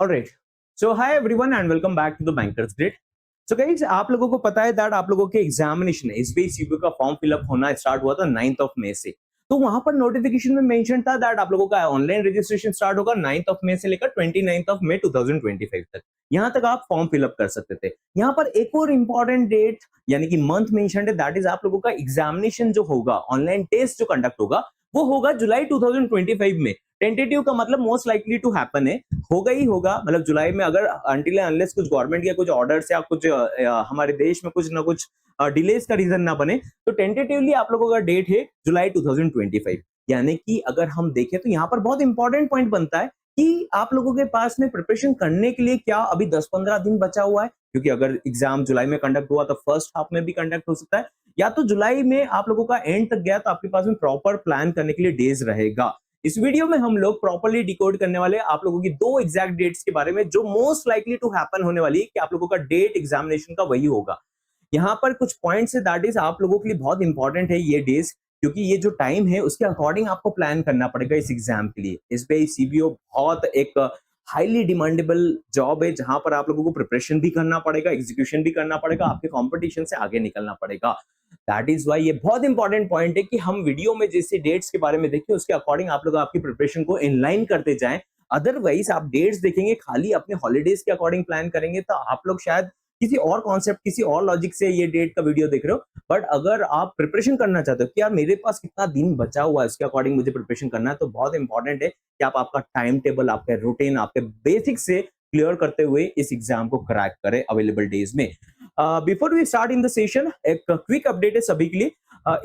Alright, so hi everyone and welcome back to the bankers grid. So guys, आप लोगों को पता है दैट आप लोगों के एग्जामिनेशन एसबीआई सीबीओ का फॉर्म फिलअप होना स्टार्ट हुआ था 9th ऑफ मई से। तो वहां पर नोटिफिकेशन में मेंशन था दैट आप लोगों का ऑनलाइन रजिस्ट्रेशन स्टार्ट होगा 9th ऑफ मई से लेकर 29th ऑफ मई 2025 तक। यहां तक आप फॉर्म फिलअप कर सकते थे। यहां पर एक और इंपॉर्टेंट डेट यानी कि मंथ मेंशन है, दैट इज आप लोगों का एग्जामिनेशन जो होगा, ऑनलाइन टेस्ट जो कंडक्ट होगा वो होगा जुलाई 2025 में। टेंटेटिव का मतलब मोस्ट लाइकली टू हैपन है, होगा ही होगा, मतलब जुलाई में, अगर अनटिल अनलेस कुछ गवर्नमेंट के कुछ ऑर्डर्स या कुछ हमारे देश में कुछ ना कुछ डिलेस का रीजन ना बने, तो टेंटेटिवली आप लोगों का डेट है जुलाई 2025। यानी कि अगर हम देखें तो यहाँ पर बहुत इंपॉर्टेंट पॉइंट बनता है कि आप लोगों के पास में प्रिपरेशन करने के लिए क्या अभी 10-15 दिन बचा हुआ है, क्योंकि अगर एग्जाम जुलाई में कंडक्ट हुआ तो फर्स्ट हाफ में भी कंडक्ट हो सकता है, या तो जुलाई में आप लोगों का एंड तक गया तो आपके पास में प्रॉपर प्लान करने के लिए डेज रहेगा। इस वीडियो में हम लोग प्रॉपर्ली डिकोड करने वाले आप लोगों की दो एग्जैक्ट डेट्स के बारे में, जो मोस्ट लाइकली टू हैपन होने वाली है कि आप लोगों का डेट एग्जामिनेशन का वही होगा। यहाँ पर कुछ पॉइंट्स है दैट इज आप लोगों के लिए बहुत इंपॉर्टेंट है ये डेज, क्योंकि ये जो टाइम है उसके अकॉर्डिंग आपको प्लान करना पड़ेगा इस एग्जाम के लिए। एसबीआई सीबीओ बहुत एक हाईली डिमांडेबल जॉब है, जहां पर आप लोगों को प्रिपरेशन भी करना पड़ेगा, एग्जीक्यूशन भी करना पड़ेगा, आपके कंपटीशन से आगे निकलना पड़ेगा। दैट इज वाई ये बहुत इंपॉर्टेंट पॉइंट है कि हम वीडियो में जैसे डेट्स के बारे में देखें उसके अकॉर्डिंग आप लोग आपकी प्रिपरेशन को इनलाइन करते जाएं। अदरवाइज आप डेट्स देखेंगे खाली अपने हॉलीडेज के अकॉर्डिंग प्लान करेंगे तो आप लोग शायद किसी और कॉन्सेप्ट, किसी और लॉजिक से ये डेट का वीडियो देख रहे हो। बट अगर आप प्रिपरेशन करना चाहते हो कि यार मेरे पास कितना दिन बचा हुआ है, उसके अकॉर्डिंग मुझे प्रिपरेशन करना है, तो बहुत इंपॉर्टेंट है कि आप आपका टाइम टेबल, आपके रूटीन, आपके बेसिक से क्लियर करते हुए इस एग्जाम को क्रैक करें अवेलेबल डेज में। Before we start in the session, एक क्विक अपडेट है सभी के लिए।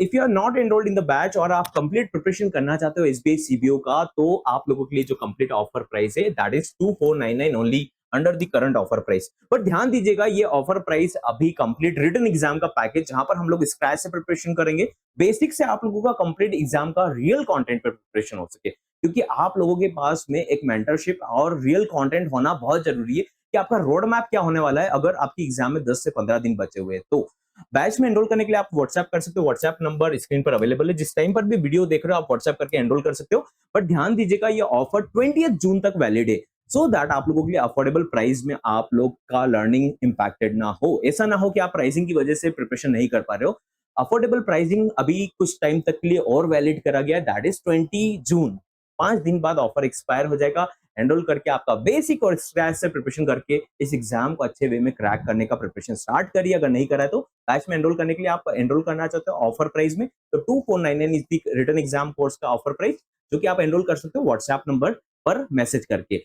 If you are not enrolled in the batch और आप कंप्लीट प्रिपरेशन करना चाहते हो एसबीआई सीबीओ का, तो आप लोगों के लिए जो कंप्लीट ऑफर प्राइस है that is 2499 only under the current offer price. But ध्यान दीजिएगा, ये ऑफर प्राइस अभी कंप्लीट रिटन एग्जाम का पैकेज, जहां पर हम लोग स्क्रैच से प्रिपरेशन करेंगे, बेसिक से आप लोगों का कंप्लीट एग्जाम का रियल कंटेंट पर प्रिपरेशन हो सके, क्योंकि आप लोगों के पास में एक मेंटरशिप और रियल कंटेंट होना बहुत जरूरी है कि आपका रोड मैप क्या होने वाला है अगर आपकी एग्जाम में 10 से 15 दिन बचे हुए हैं। तो बैच में एनरोल करने के लिए आप व्हाट्सएप कर सकते हो, व्हाट्सएप नंबर स्क्रीन पर अवेलेबल है, जिस टाइम पर भी वीडियो देख रहे हो आप व्हाट्सएप करके एनरोल कर सकते हो। बट ध्यान दीजिएगा, ये ऑफर 20 जून तक वैलिड है, सो दैट आप लोगों के लिए अफोर्डेबल प्राइस में आप लोग का लर्निंग इंपैक्टेड ना हो। ऐसा ना हो कि आप प्राइसिंग की वजह से प्रिपरेशन नहीं कर पा रहे हो। अफोर्डेबल प्राइसिंग अभी कुछ टाइम तक के लिए और वैलिड करा गया, दैट इज 20 जून। 5 दिन बाद ऑफर एक्सपायर हो जाएगा। एनरोल करके आपका बेसिक और स्क्रैच से प्रिपरेशन करके इस एग्जाम को अच्छे वे में क्रैक करने का प्रिपरेशन स्टार्ट करिए। अगर नहीं करा है तो बैच में एनरोल करने के लिए आप एनरोल करना चाहते हो ऑफर प्राइस में, तो 2499 is the written exam course का ऑफर प्राइस, जो कि आप एनरोल कर सकते हो व्हाट्सएप नंबर पर मैसेज करके।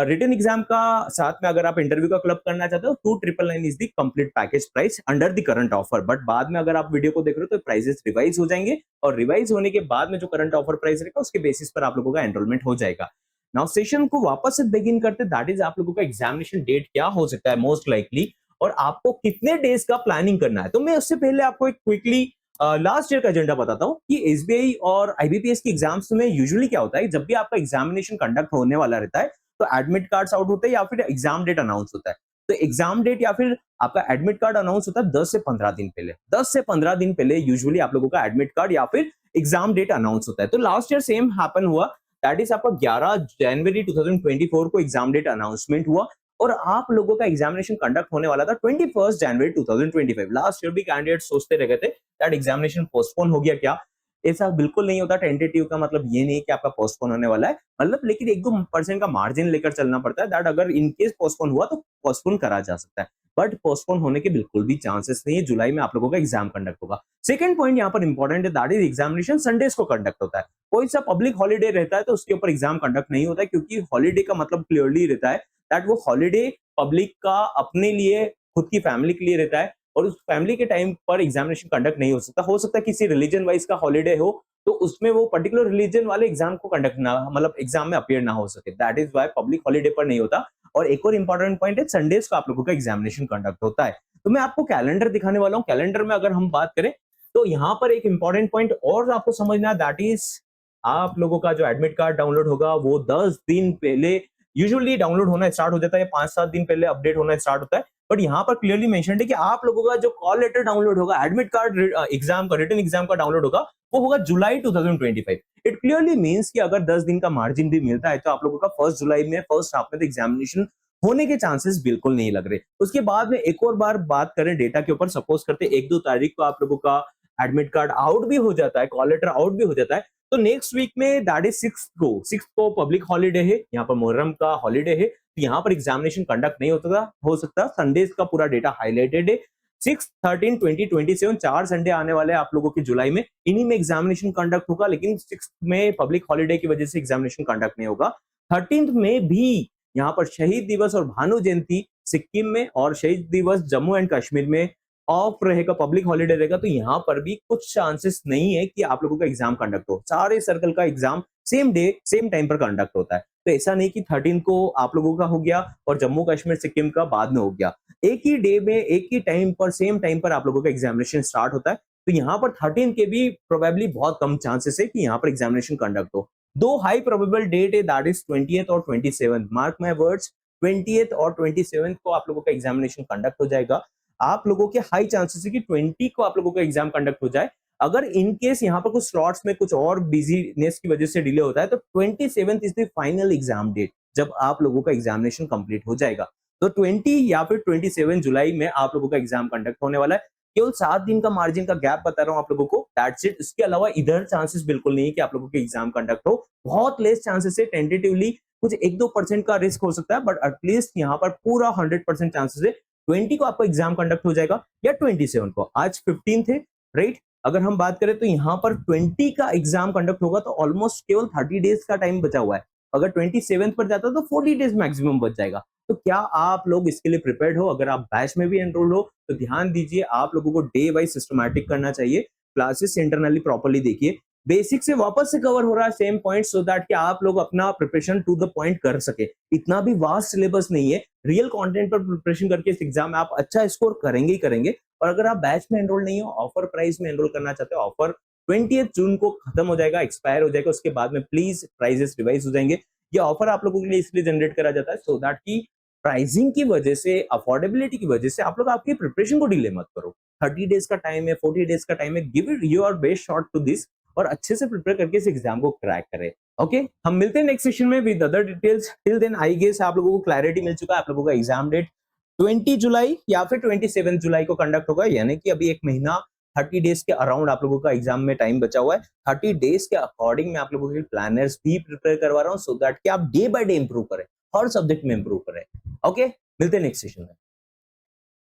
रिटन एग्जाम का साथ में अगर आप इंटरव्यू का क्लब करना चाहते हो, 2999 is the complete package price under the current offer. But बाद में अगर आप वीडियो को देख रहे हो तो प्राइसेस रिवाइज हो जाएंगे, और रिवाइज होने के बाद में जो करंट ऑफर प्राइस रहेगा उसके बेसिस पर आप लोगों का एनरोलमेंट हो जाएगा। नाउ सेशन को वापस से बिगिन करते, दैट इज आप लोगों का एग्जामिनेशन डेट क्या हो सकता है मोस्ट लाइकली, और आपको कितने डेज का प्लानिंग करना है। तो मैं उससे पहले आपको एक क्विकली लास्ट ईयर का एजेंडा बताता हूँ कि एसबीआई और आईबीपीएस की एग्जाम्स में यूजुअली क्या होता है, जब भी आपका एग्जामिनेशन कंडक्ट होने वाला रहता है तो एडमिट कार्ड्स आउट होते हैं या फिर एग्जाम डेट अनाउंस होता है। तो एग्जाम डेट या फिर आपका एडमिट कार्ड अनाउंस होता है 10 से 15 दिन पहले। 10 से 15 दिन पहले यूजुअली आप लोगों का एडमिट कार्ड या फिर एग्जाम डेट अनाउंस होता है। तो लास्ट ईयर सेम हैपन हुआ, दैट इज आपका 11 जनवरी 2024 को एग्जाम डेट अनाउंसमेंट हुआ, और आप लोगों का एग्जामिनेशन कंडक्ट होने वाला था 21 जनवरी 2025। लास्ट ईयर भी कैंडिडेट सोचते रह गए थे दैट एग्जामिनेशन पोस्टपोन हो गया क्या। ऐसा बिल्कुल नहीं होता। टेंटेटिव का मतलब ये नहीं कि आपका पोस्टपोन होने वाला है, मतलब लेकिन 1-2% का मार्जिन लेकर चलना पड़ता है, दैट अगर इनकेस पोस्टपोन हुआ तो पोस्टपोन करा जा सकता है। बट पोस्टपोन होने के बिल्कुल भी चांसेस नहीं है। जुलाई में आप लोगों का एग्जाम कंडक्ट होगा। सेकंड पॉइंट यहाँ पर इंपॉर्टेंट है, दैट इज एग्जामिनेशन संडेज को कंडक्ट होता है। कोई सा पब्लिक हॉलीडे रहता है तो उसके ऊपर एग्जाम कंडक्ट नहीं होता है, क्योंकि हॉलीडे का मतलब क्लियरली रहता है दैट वो हॉलीडे पब्लिक का अपने लिए, खुद की फैमिली के लिए रहता है, और उस फैमिली के टाइम पर एग्जामिनेशन कंडक्ट नहीं हो सकता। हो सकता है किसी रिलीजन वाइज का हॉलीडे हो तो उसमें वो पर्टिकुलर रिलीजन वाले एग्जाम को कंडक्ट ना, मतलब एग्जाम में अपीयर ना हो सके, that is why public holiday पर नहीं होता। और एक और इंपॉर्टेंट पॉइंट है, संडेज को आप लोगों का एग्जामिनेशन कंडक्ट होता है। तो मैं आपको कैलेंडर दिखाने वाला हूँ। कैलेंडर में अगर हम बात करें तो यहाँ पर एक इंपॉर्टेंट पॉइंट और आपको समझना, दैट इज आप लोगों का जो एडमिट कार्ड डाउनलोड होगा वो 10 दिन पहले यूजुअली डाउनलोड होना स्टार्ट हो जाता है, 5-7 दिन पहले अपडेट होना स्टार्ट होता है। बट यहाँ पर क्लियरली मेंशन्ड है कि आप लोगों का जो कॉल लेटर डाउनलोड होगा, एडमिट कार्ड एग्जाम का, रिटन एग्जाम का डाउनलोड होगा, वो होगा जुलाई 2025। इट क्लियरली मीन्स कि अगर 10 दिन का मार्जिन भी मिलता है तो आप लोगों का 1 जुलाई में फर्स्ट हाफ में तो एग्जामिनेशन होने के चांसेस बिल्कुल नहीं लग रहे। उसके बाद में एक और बार बात करें डेटा के ऊपर, सपोज करते 1-2 तारीख को आप लोगों का एडमिट कार्ड आउट भी हो जाता है, कॉल लेटर आउट भी हो जाता है, तो नेक्स्ट वीक में दैट इज 6th को पब्लिक हॉलीडे है, यहाँ पर मुहर्रम का हॉलीडे है, तो यहाँ पर एग्जामिनेशन कंडक्ट नहीं हो सकता। संडेज का पूरा डेटा हाईलाइटेड है। 6, 13, 20, 27 4 संडे आने वाले हैं आप लोगों के जुलाई में, इन्हीं में एग्जामिनेशन कंडक्ट होगा, लेकिन 6th में पब्लिक हॉलीडे की वजह से एग्जामिनेशन कंडक्ट नहीं होगा। 13th में भी यहाँ पर शहीद दिवस और भानु जयंती सिक्किम में और शहीद दिवस जम्मू एंड कश्मीर में ऑफ रहेगा, पब्लिक हॉलीडे रहेगा, तो यहाँ पर भी कुछ चांसेस नहीं है कि आप लोगों का एग्जाम कंडक्ट हो। सारे सर्कल का exam same day same time पर कंडक्ट होता है, तो ऐसा नहीं कि 13 को आप लोगों का हो गया और जम्मू कश्मीर सिक्किम का बाद में हो गया। एक ही डे में एक ही टाइम पर सेम टाइम पर आप लोगों का एग्जामिनेशन स्टार्ट होता है, तो यहाँ पर 13 के भी प्रोबेबली बहुत कम चांसेस है कि यहाँ पर एग्जामिनेशन कंडक्ट हो। दो हाई प्रोबेबल डेट है, दैट इज 20th और 27th, mark my words, 20th और 27th को आप लोगों का एग्जामिनेशन कंडक्ट हो जाएगा। आप लोगों के हाई चांसेस है कि 20 को आप लोगों का एग्जाम कंडक्ट हो जाए। अगर इन केस यहाँ पर कुछ स्लॉट्स में कुछ और बिजीनेस की वजह से डिले होता है तो 27th is the final exam date, जब आप लोगों का एग्जामिनेशन कंप्लीट हो जाएगा। तो 20 या फिर 27 जुलाई में आप लोगों का एग्जाम कंडक्ट होने वाला है। केवल 7 दिन का मार्जिन का गैप बता रहा हूँ आप लोगों को, दैट्स इट। इसके अलावा इधर चांसेस बिल्कुल नहीं है कि आप लोगों के एग्जाम कंडक्ट हो। बहुत लेस चांसेस है, टेंटेटिवली कुछ 1-2% का रिस्क हो सकता है, बट एटलीस्ट यहाँ पर पूरा 100% चांसेस है 20 को आपका एग्जाम कंडक्ट हो जाएगा या 27 को। आज 15 है, राइट। अगर हम बात करें तो यहाँ पर 20 का एग्जाम कंडक्ट होगा तो ऑलमोस्ट केवल 30 डेज का टाइम बचा हुआ है। अगर 27 पर जाता तो 40 डेज मैक्सिमम बच जाएगा। तो क्या आप लोग इसके लिए प्रिपेयर्ड हो? अगर आप बैच में भी एनरोल्ड हो तो ध्यान दीजिए, आप लोगों को डे वाइज सिस्टमैटिक करना चाहिए, क्लासेस इंटरनली प्रॉपर्ली देखिए, बेसिक से वापस से कवर हो रहा है सेम पॉइंट, सो दैट कि आप लोग अपना प्रिपरेशन टू द पॉइंट कर सके। इतना भी वास्ट सिलेबस नहीं है, रियल कंटेंट पर प्रिपरेशन करके इस एग्जाम में आप अच्छा स्कोर करेंगे ही करेंगे। और अगर आप बैच में एनरोल नहीं हो, ऑफर प्राइस में एनरोल करना चाहते हो, ऑफर 20th जून को खत्म हो जाएगा, एक्सपायर हो जाएगा, उसके बाद में प्लीज प्राइजेस रिवाइज हो जाएंगे। ये ऑफर आप लोगों के लिए इसलिए जनरेट करा जाता है सो दैट की प्राइसिंग की वजह से, अफोर्डेबिलिटी की वजह से आप लोग आपकी प्रिपरेशन को डिले मत करो। 30 डेज का टाइम है, 40 डेज का टाइम है, give it your best shot to this और अच्छे से प्रिपेयर करके इस एग्जाम को क्रैक करें। ओके, हम मिलते हैं नेक्स्ट सेशन में with other details. Till then I guess आप लोगों को क्लैरिटी मिल चुका है। आप लोगों का एग्जाम डेट 20 जुलाई या फिर 27 जुलाई को कंडक्ट होगा, यानी कि अभी एक महीना 30 डेज के अराउंड आप लोगों का एग्जाम में टाइम बचा हुआ है। 30 डेज के अकॉर्डिंग मैं आप लोगों के प्लानर्स भी प्रिपेयर करवा रहा हूँ, सो दैट कि आप डे बाय डे इंप्रूव करें, हर सब्जेक्ट में इंप्रूव करें। ओके, मिलते हैं नेक्स्ट सेशन में।